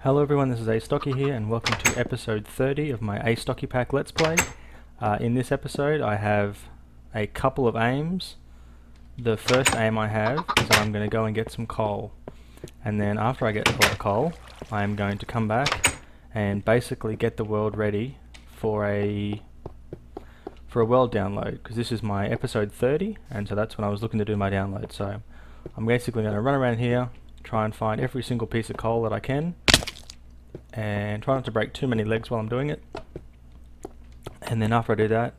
Hello everyone, this is Astocky here and welcome to episode 30 of my Astocky pack Let's Play. In this episode I have a couple of aims. The first aim I have is that I'm going to go and get some coal, and then after I get a lot of coal I am going to come back and basically get the world ready for a world download, because this is my episode 30 and so that's when I was looking to do my download. So I'm basically going to run around here, try and find every single piece of coal that I can, and try not to break too many legs while I'm doing it. And then after I do that,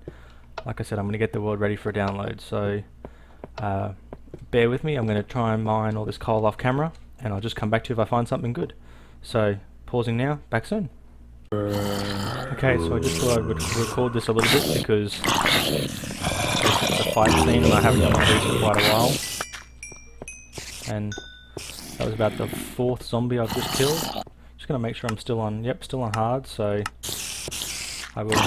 like I said, I'm going to get the world ready for a download. So bear with me, I'm going to try and mine all this coal off camera and I'll just come back to you if I find something good. So pausing now, back soon. Okay, so I just thought I would record this a little bit because it's a fight scene and I haven't done one of these for quite a while. And that was about the 4th zombie I've just killed. Just gonna make sure I'm still on, yep, still on hard, so I will.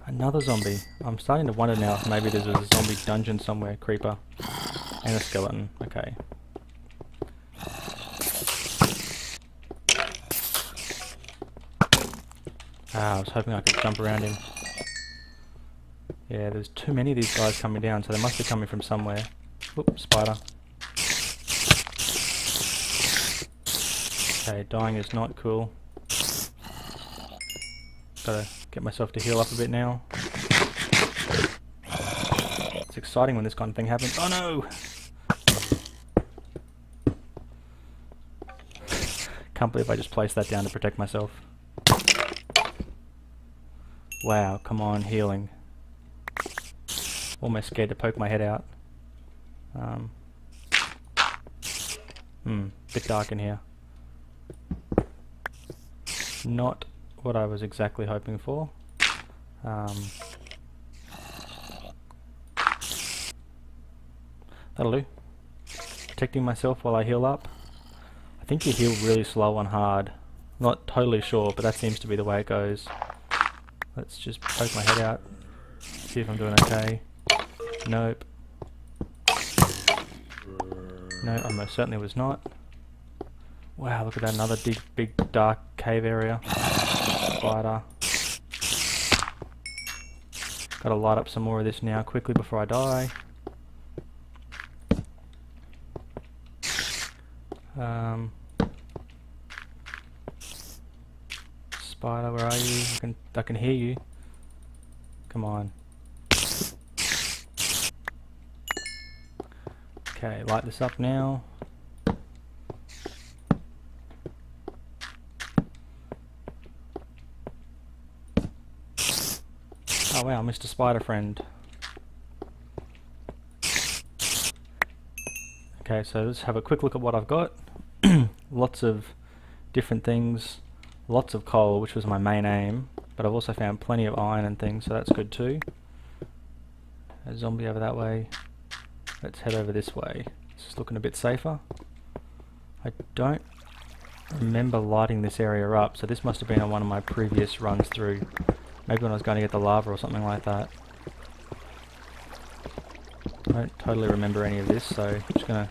Another zombie. I'm starting to wonder now if maybe there's a zombie dungeon somewhere, creeper, and a skeleton. Okay. I was hoping I could jump around him. Yeah, there's too many of these guys coming down, so they must be coming from somewhere. Oop, spider. Okay, dying is not cool. Gotta get myself to heal up a bit now. It's exciting when this kind of thing happens. Oh no! Can't believe I just placed that down to protect myself. Wow, come on, healing. Almost scared to poke my head out. Bit dark in here. Not what I was exactly hoping for. That'll do. Protecting myself while I heal up. I think you heal really slow on hard. Not totally sure, but that seems to be the way it goes. Let's just poke my head out. See if I'm doing okay. Nope. No, I most certainly was not. Wow, look at that, another big dark cave area. Spider. Gotta light up some more of this now quickly before I die. Spider, where are you? I can hear you. Come on. Okay, light this up now. Oh wow, Mr. Spider Friend. Okay, so let's have a quick look at what I've got. Lots of different things. Lots of coal, which was my main aim. But I've also found plenty of iron and things, so that's good too. A zombie over that way. Let's head over this way. This is looking a bit safer. I don't remember lighting this area up, so this must have been on one of my previous runs through. Maybe when I was going to get the lava or something like that. I don't totally remember any of this, so I'm just going to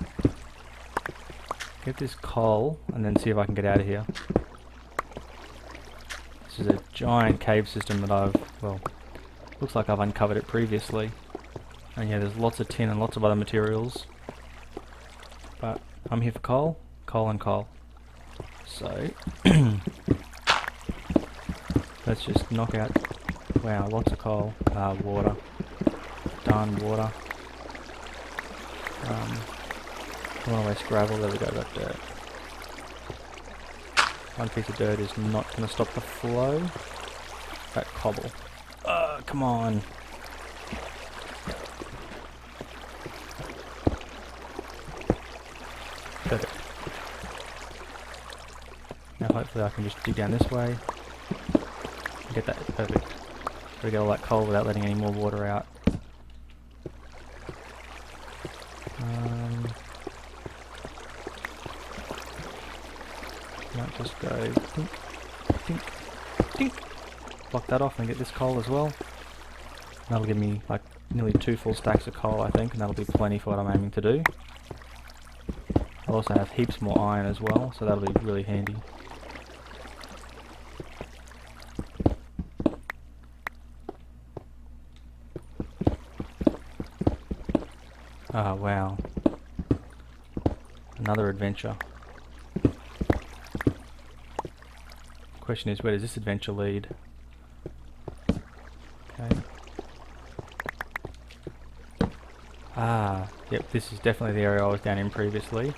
get this coal and then see if I can get out of here. This is a giant cave system that looks like I've uncovered it previously. And yeah, there's lots of tin and lots of other materials. But I'm here for coal, and coal. So let's just knock out, wow, lots of coal. Water. Darn water. I don't want to waste gravel, there we go, got dirt. One piece of dirt is not going to stop the flow. That cobble. Come on. Perfect. Now hopefully I can just dig down this way. Get that, perfect. Gotta get all that coal without letting any more water out. Might just go dink, dink, dink. Block that off and get this coal as well. That'll give me like nearly 2 full stacks of coal, I think, and that'll be plenty for what I'm aiming to do. I'll also have heaps more iron as well, so that'll be really handy. Ah, wow. Another adventure. Question is, where does this adventure lead? Okay. Ah, yep, this is definitely the area I was down in previously.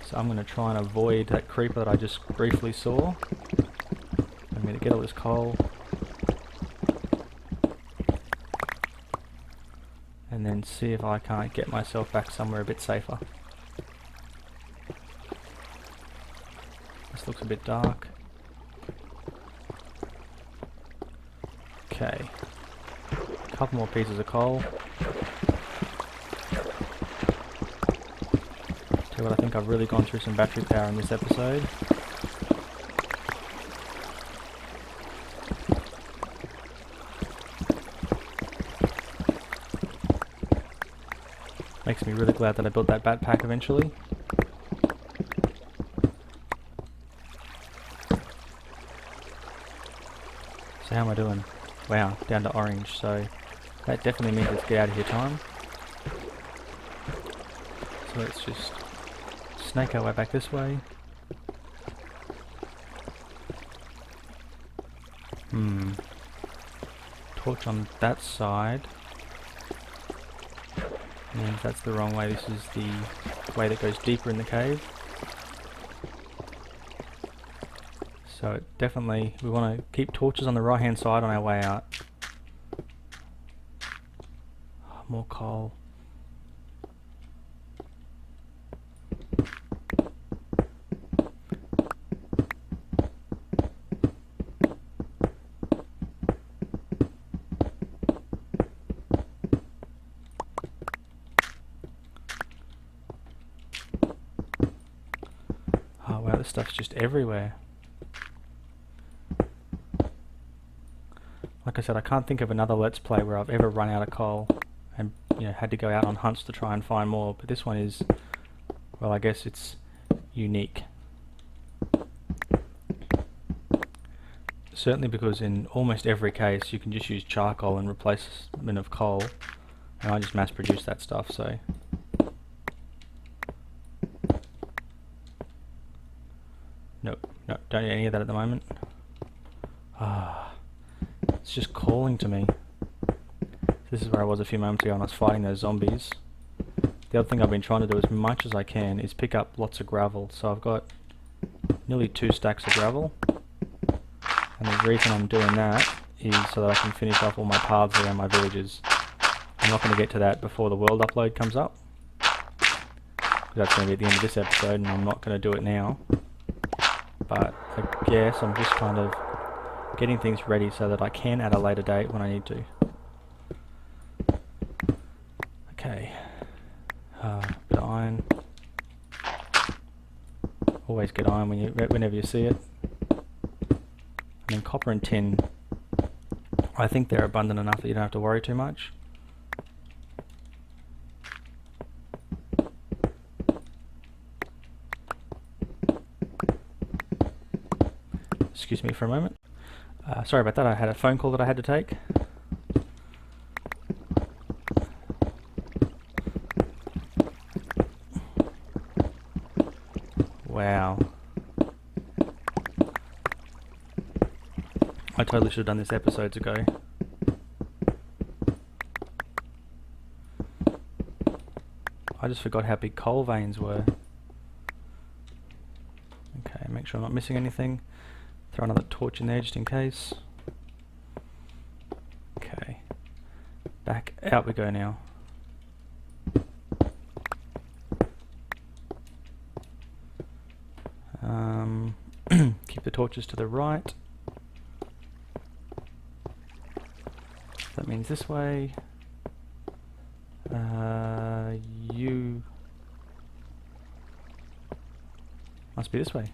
So I'm going to try and avoid that creeper that I just briefly saw. I'm going to get all this coal. And then see if I can't get myself back somewhere a bit safer. This looks a bit dark. Okay. A couple more pieces of coal. Tell you what, I think I've really gone through some battery power in this episode. Makes me really glad that I built that backpack eventually. So how am I doing? Wow, down to orange, so that definitely means it's get out of here time. So let's just snake our way back this way. Torch on that side. Means that's the wrong way. This is the way that goes deeper in the cave. So definitely we want to keep torches on the right hand side on our way out. Oh, more coal. Oh wow, this stuff's just everywhere. Like I said, I can't think of another Let's Play where I've ever run out of coal and had to go out on hunts to try and find more, but this one is, well, I guess it's unique. Certainly because in almost every case you can just use charcoal in replacement of coal, and I just mass produce that stuff, so. Nope, don't need any of that at the moment. It's just calling to me. This is where I was a few moments ago when I was fighting those zombies. The other thing I've been trying to do as much as I can is pick up lots of gravel. So I've got nearly 2 stacks of gravel. And the reason I'm doing that is so that I can finish off all my paths around my villages. I'm not going to get to that before the world upload comes up. That's going to be at the end of this episode and I'm not going to do it now. But I guess I'm just kind of getting things ready so that I can at a later date when I need to. Okay. Bit of iron. Always get iron whenever you see it. And then copper and tin. I think they're abundant enough that you don't have to worry too much. Excuse me for a moment. Sorry about that, I had a phone call that I had to take. Wow. I totally should have done this episodes ago. I just forgot how big coal veins were. Okay, make sure I'm not missing anything. Throw another torch in there just in case. Okay. Back out we go now. Keep the torches to the right. That means this way. You must be this way.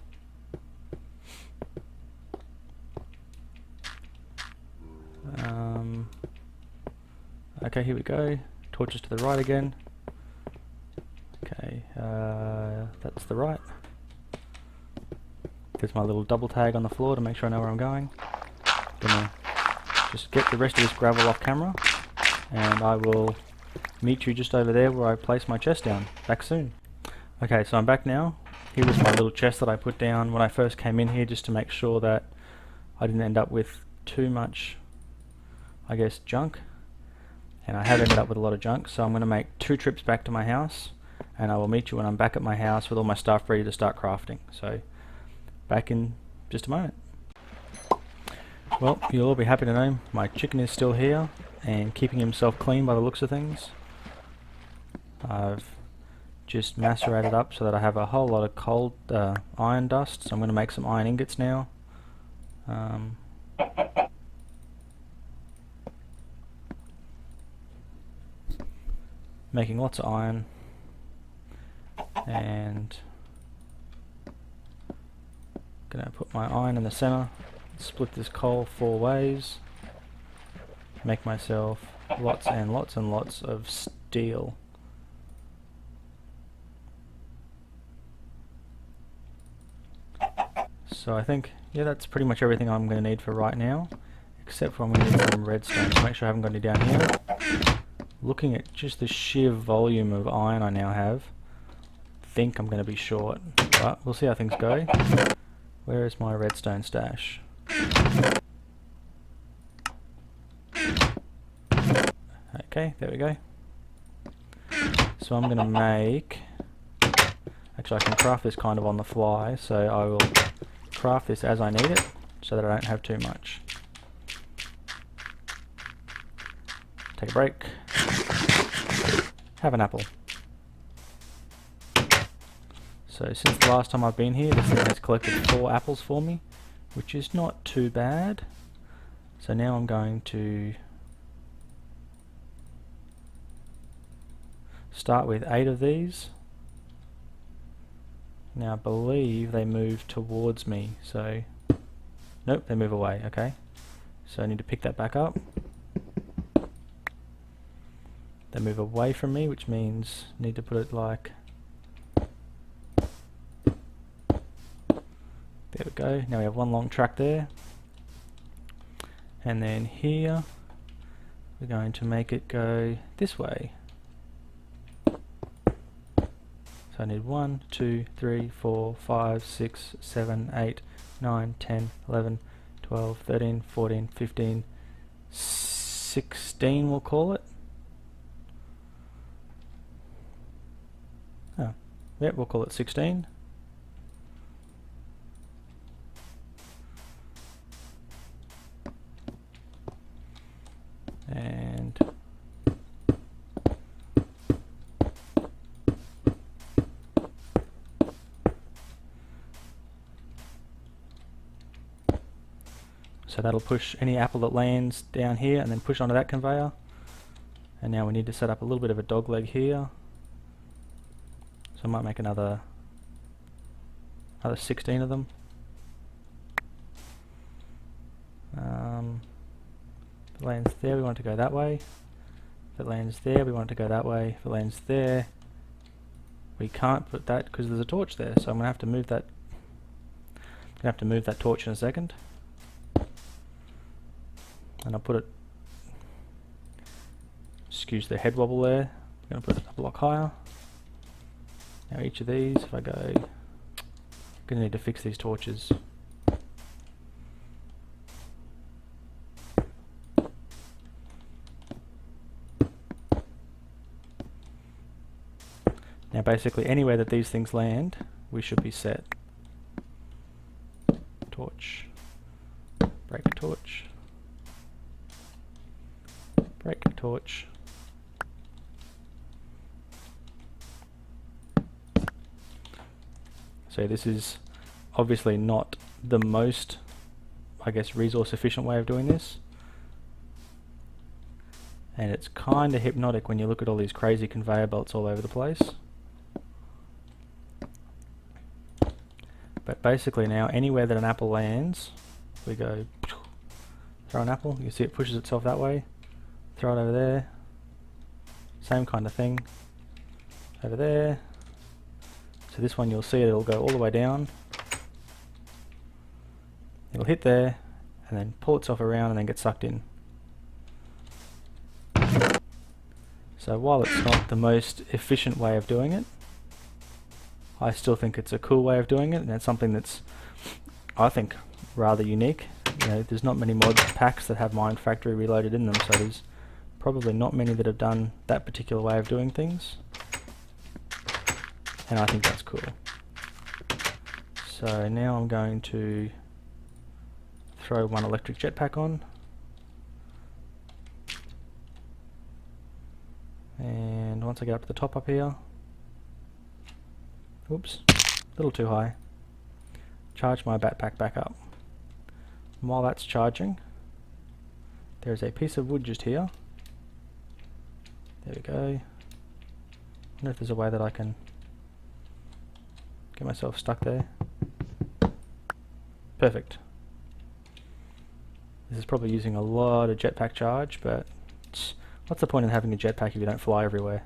Okay, here we go. Torches to the right again. Okay, Okay, that's the right. There's my little double tag on the floor to make sure I know where I'm going. Gonna just get the rest of this gravel off camera, and I will meet you just over there where I place my chest down. Back soon. Okay, so I'm back now. Here was my little chest that I put down when I first came in here, just to make sure that I didn't end up with too much, I guess, junk. And I have ended up with a lot of junk, so I'm going to make 2 trips back to my house, and I will meet you when I'm back at my house with all my stuff ready to start crafting. So, back in just a moment. Well, you'll all be happy to know my chicken is still here and keeping himself clean by the looks of things. I've just macerated up so that I have a whole lot of cold iron dust, so I'm going to make some iron ingots now. Making lots of iron, and gonna put my iron in the center, split this coal 4 ways, make myself lots and lots and lots of steel. So I think, yeah, that's pretty much everything I'm going to need for right now, except for I'm going to need some redstone, so make sure I haven't got any down here. Looking at just the sheer volume of iron I now have, I think I'm going to be short, but we'll see how things go. Where is my redstone stash? Okay, there we go. So I'm going to make... Actually, I can craft this kind of on the fly, so I will craft this as I need it, so that I don't have too much. Take a break. Have an apple. So since the last time I've been here, this thing has collected 4 apples for me, which is not too bad. So now I'm going to start with 8 of these. Now I believe they move towards me, so nope, they move away. Okay, so I need to pick that back up. They move away from me, which means I need to put it like... There we go. Now we have 1 long track there. And then here, we're going to make it go this way. So I need 1, 2, 3, 4, 5, 6, 7, 8, 9, 10, 11, 12, 13, 14, 15, 16 we'll call it. Oh, yep, we'll call it 16. And so that'll push any apple that lands down here and then push onto that conveyor. And now we need to set up a little bit of a dog leg here. So I might make another 16 of them. If it lands there, we want it to go that way. If it lands there, we want it to go that way. If it lands there, we can't put that because there's a torch there. So I'm gonna have to move that. Torch in a second, and I'll put it. Excuse the head wobble there. I'm gonna put it a block higher. Now each of these, if I go, I'm gonna need to fix these torches. Now basically anywhere that these things land, we should be set. Torch, break torch, break torch. So this is obviously not the most, I guess, resource efficient way of doing this. And it's kind of hypnotic when you look at all these crazy conveyor belts all over the place. But basically now, anywhere that an apple lands, we go, throw an apple, you can see it pushes itself that way, throw it over there, same kind of thing, over there, So this one you'll see it'll go all the way down. It'll hit there and then pull itself around and then get sucked in. So while it's not the most efficient way of doing it, I still think it's a cool way of doing it, and it's something that's, I think, rather unique. You know, there's not many mod packs that have Mind Factory reloaded in them, so there's probably not many that have done that particular way of doing things. And I think that's cool. So now I'm going to throw one electric jetpack on. And once I get up to the top up here, oops, a little too high, charge my backpack back up. And while that's charging, there's a piece of wood just here. There we go. I wonder if there's a way that I can get myself stuck there. Perfect. This is probably using a lot of jetpack charge, but what's the point in having a jetpack if you don't fly everywhere?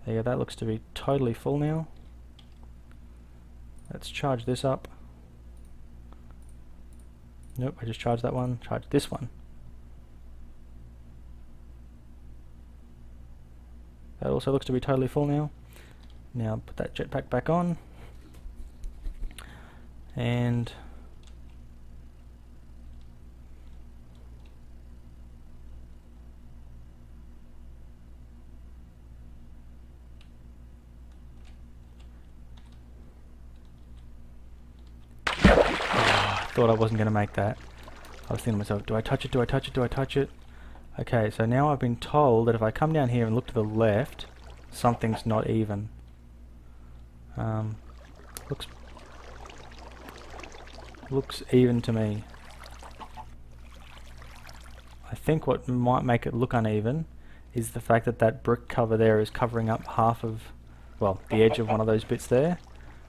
There you go, that looks to be totally full now. Let's charge this up. Nope, I just charged that one. Charge this one. That also looks to be totally full now. Now put that jetpack back on. And thought I wasn't going to make that. I was thinking to myself, do I touch it, do I touch it, do I touch it? Okay, so now I've been told that if I come down here and look to the left, something's not even. Looks even to me. I think what might make it look uneven is the fact that that brick cover there is covering up half of, well, the edge of one of those bits there.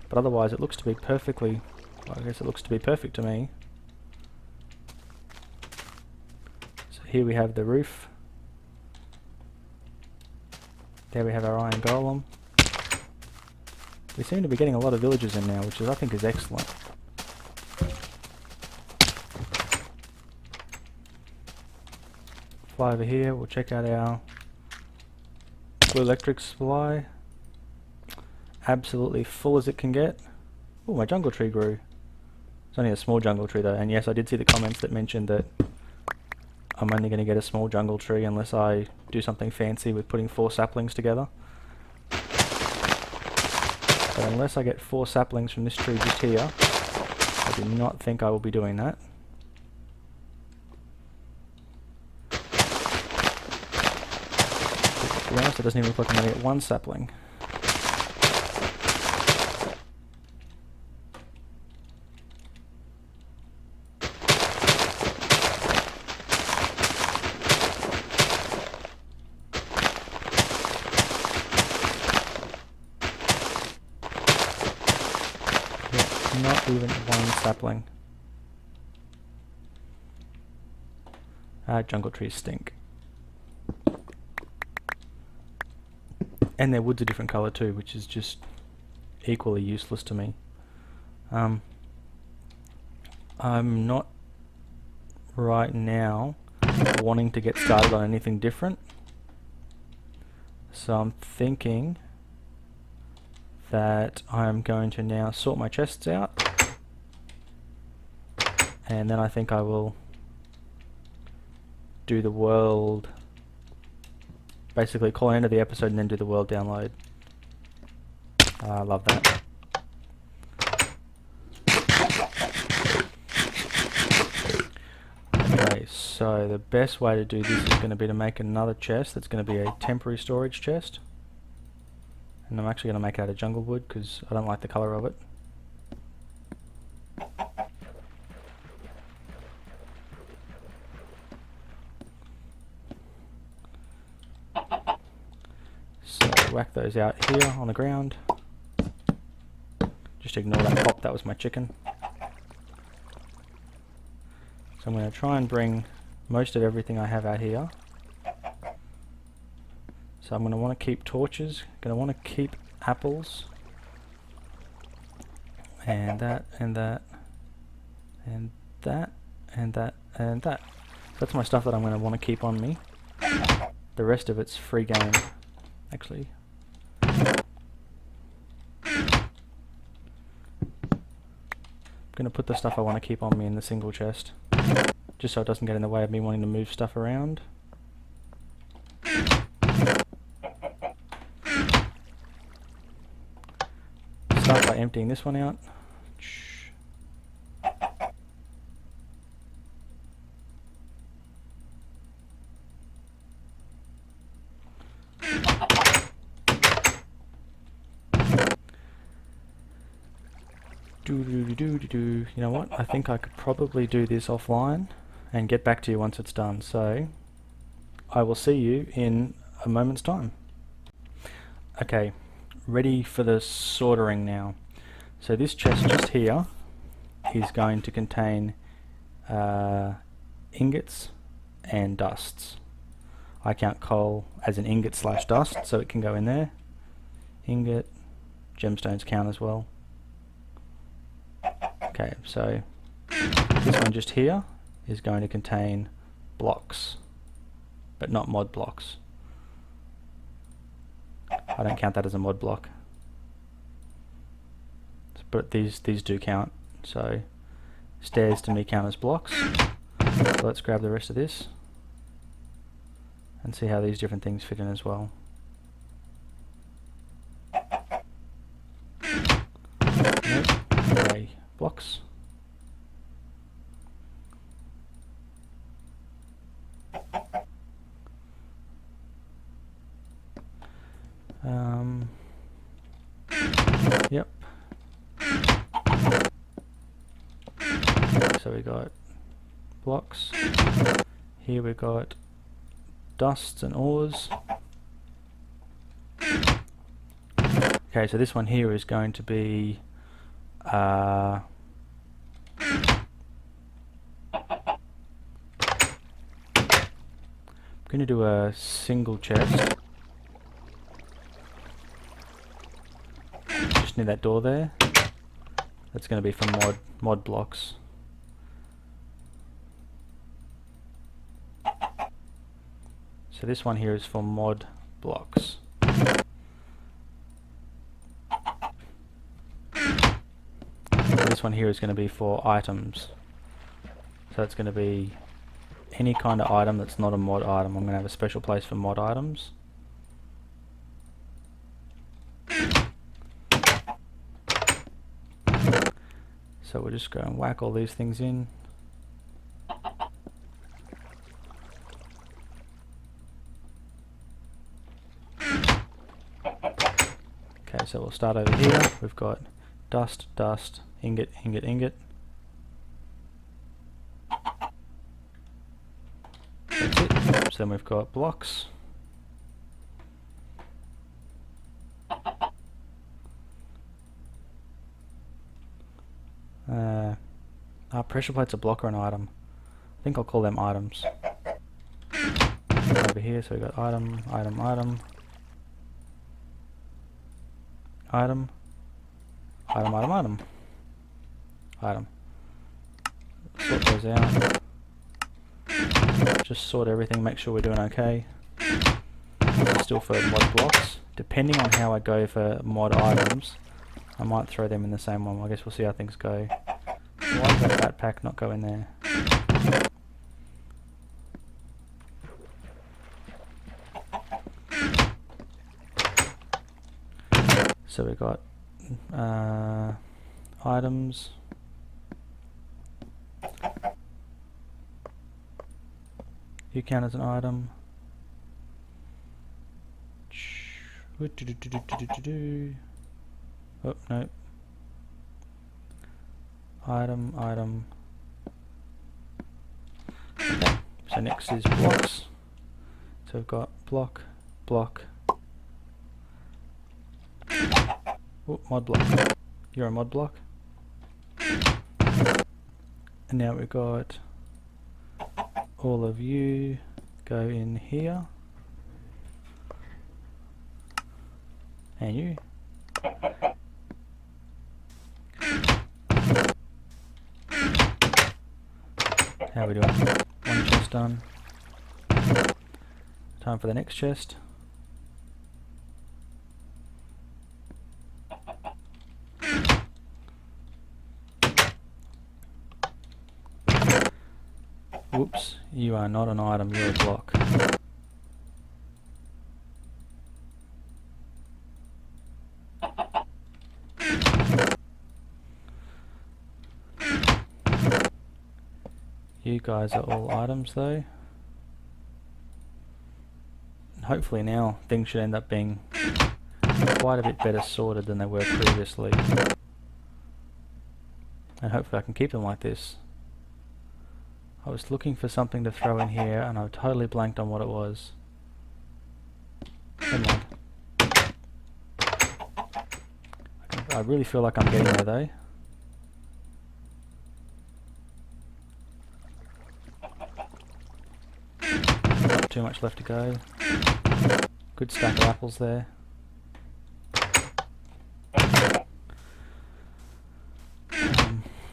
But otherwise it looks to be perfectly, well, I guess it looks to be perfect to me. So here we have the roof. There we have our iron golem. We seem to be getting a lot of villagers in now, which I think is excellent. Fly over here, we'll check out our blue electric supply. Absolutely full as it can get. Oh, my jungle tree grew. It's only a small jungle tree though, and yes, I did see the comments that mentioned that I'm only going to get a small jungle tree unless I do something fancy with putting 4 saplings together. But unless I get 4 saplings from this tree just here, I do not think I will be doing that. To be honest, it doesn't even look like I'm going to get 1 sapling. Not even 1 sapling. Jungle trees stink. And their wood's a different colour too, which is just equally useless to me. I'm not right now wanting to get started on anything different. So I'm thinking that I'm going to now sort my chests out, and then I think I will do the world, basically call an end of the episode and then do the world download. I love that. Okay, so the best way to do this is going to be to make another chest that's going to be a temporary storage chest. And I'm actually going to make it out of jungle wood because I don't like the colour of it. So whack those out here on the ground. Just ignore that pop, that was my chicken. So I'm going to try and bring most of everything I have out here. So I'm going to want to keep torches, going to want to keep apples, and that, and that, and that, and that, and that. That's my stuff that I'm going to want to keep on me. The rest of it's free game, actually. I'm going to put the stuff I want to keep on me in the single chest, just so it doesn't get in the way of me wanting to move stuff around. Start by emptying this one out. You know what? I think I could probably do this offline and get back to you once it's done. So I will see you in a moment's time. Okay, ready for the sorting now. So this chest just here is going to contain ingots and dusts. I count coal as an ingot slash dust, so it can go in there. Ingot, gemstones count as well. Okay, so this one just here is going to contain blocks, but not mod blocks. I don't count that as a mod block, but these do count. So stairs to me count as blocks. So let's grab the rest of this and see how these different things fit in as well. Nope. Okay. Blocks. Yep. So we got blocks. Here we got dusts and ores. Okay, so this one here is going to be I'm going to do a single chest. Just near that door there. That's going to be for mod blocks. So this one here is for mod blocks. This one here is going to be for items. So it's going to be any kind of item that's not a mod item. I'm going to have a special place for mod items. So we'll just go and whack all these things in. Okay, so we'll start over here. We've got dust, dust, ingot, ingot, ingot. That's it. So then we've got blocks. Pressure plate's a block or an item. I think I'll call them items. Over here, so we've got item, item, item. Item. Item, item, item. Item. Sort those out. Just sort everything, make sure we're doing okay. Still for mod blocks. Depending on how I go for mod items, I might throw them in the same one. I guess we'll see how things go. Why does that backpack not go in there? So we got items. You count as an item. Oh, no. Item, item. Okay, so next is blocks. So we've got block, block. Oh, mod block. You're a mod block. And now we've got all of you go in here. And you. How are we doing? One chest done. Time for the next chest. Whoops, you are not an item, you're a block. You guys are all items though. Hopefully now things should end up being quite a bit better sorted than they were previously. And hopefully I can keep them like this. I was looking for something to throw in here and I totally blanked on what it was. Never mind. I really feel like I'm getting there though. Not too much left to go. Good stack of apples there.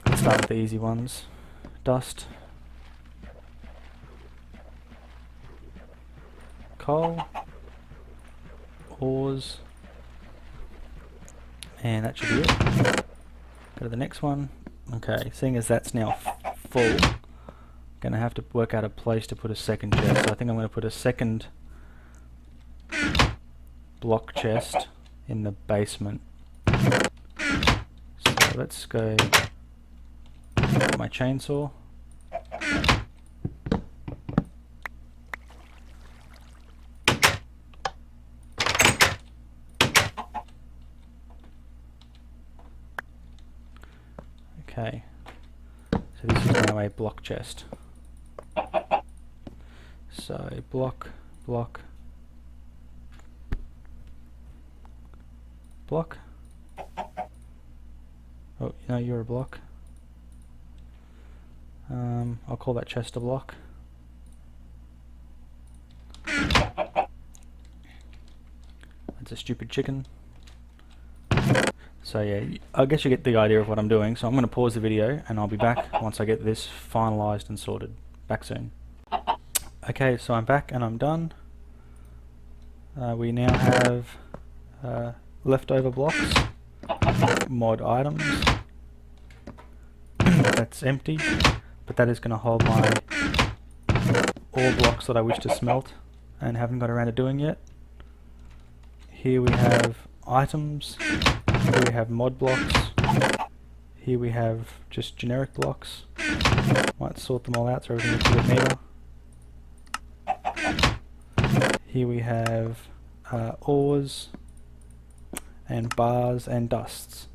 Let's start with the easy ones. Dust. Coal. Ores. And that should be it. Go to the next one. Okay, seeing as that's now full, gonna have to work out a place to put a second chest. So I think I'm gonna put a second block chest in the basement. So let's go get my chainsaw. Okay, so this is now a block chest. So block, block, block. Oh, no, you're a block. I'll call that chest a block. That's a stupid chicken. So yeah, I guess you get the idea of what I'm doing. So I'm going to pause the video and I'll be back once I get this finalized and sorted. Back soon. Okay, so I'm back and I'm done. We now have leftover blocks, mod items. That's empty, but that is going to hold my ore blocks that I wish to smelt and haven't got around to doing yet. Here we have items. Here we have mod blocks. Here we have just generic blocks. Might sort them all out so everything looks a bit neater. Here we have ores and bars and dusts.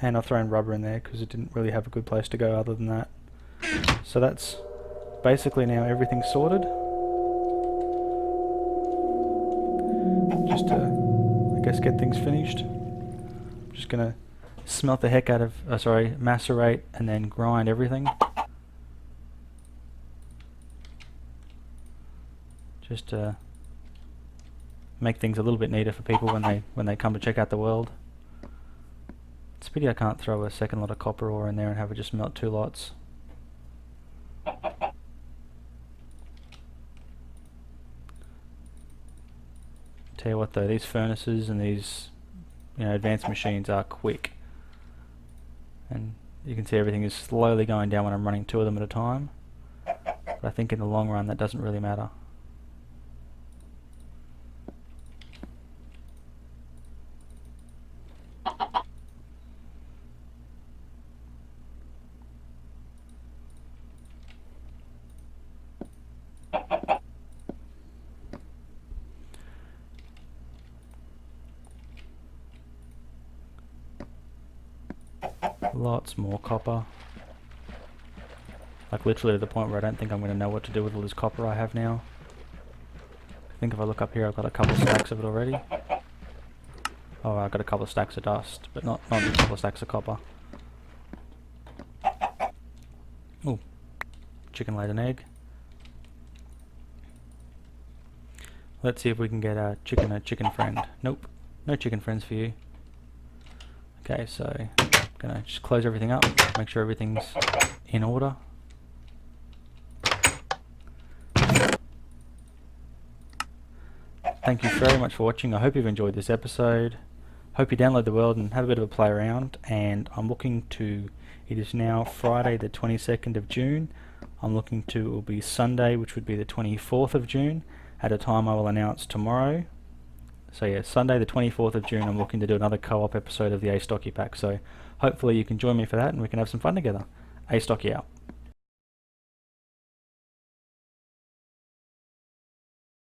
And I've thrown rubber in there because it didn't really have a good place to go other than that. So that's basically now everything sorted. Just to, I guess, get things finished. I'm just gonna smelt the heck out of, macerate and then grind everything. Just to make things a little bit neater for people when they come to check out the world. It's a pity I can't throw a second lot of copper ore in there and have it just melt 2 lots. Tell you what though, these furnaces and these advanced machines are quick. And you can see everything is slowly going down when I'm running 2 of them at a time. But I think in the long run that doesn't really matter. Lots more copper. Like literally to the point where I don't think I'm going to know what to do with all this copper I have now. I think if I look up here I've got a couple of stacks of it already. Oh, I've got a couple of stacks of dust, but not a couple of stacks of copper. Ooh, chicken laid an egg. Let's see if we can get a chicken friend. Nope. No chicken friends for you. Okay, so I'm gonna just close everything up, make sure everything's in order. Thank you very much for watching. I hope you've enjoyed this episode. Hope you download the world and have a bit of a play around. And I'm looking to, it is now Friday the 22nd of June. I'm looking to, it will be Sunday, which would be the 24th of June, at a time I will announce tomorrow. So yeah, Sunday the 24th of June, I'm looking to do another co-op episode of the Astocky pack. So hopefully you can join me for that and we can have some fun together. Astocky out.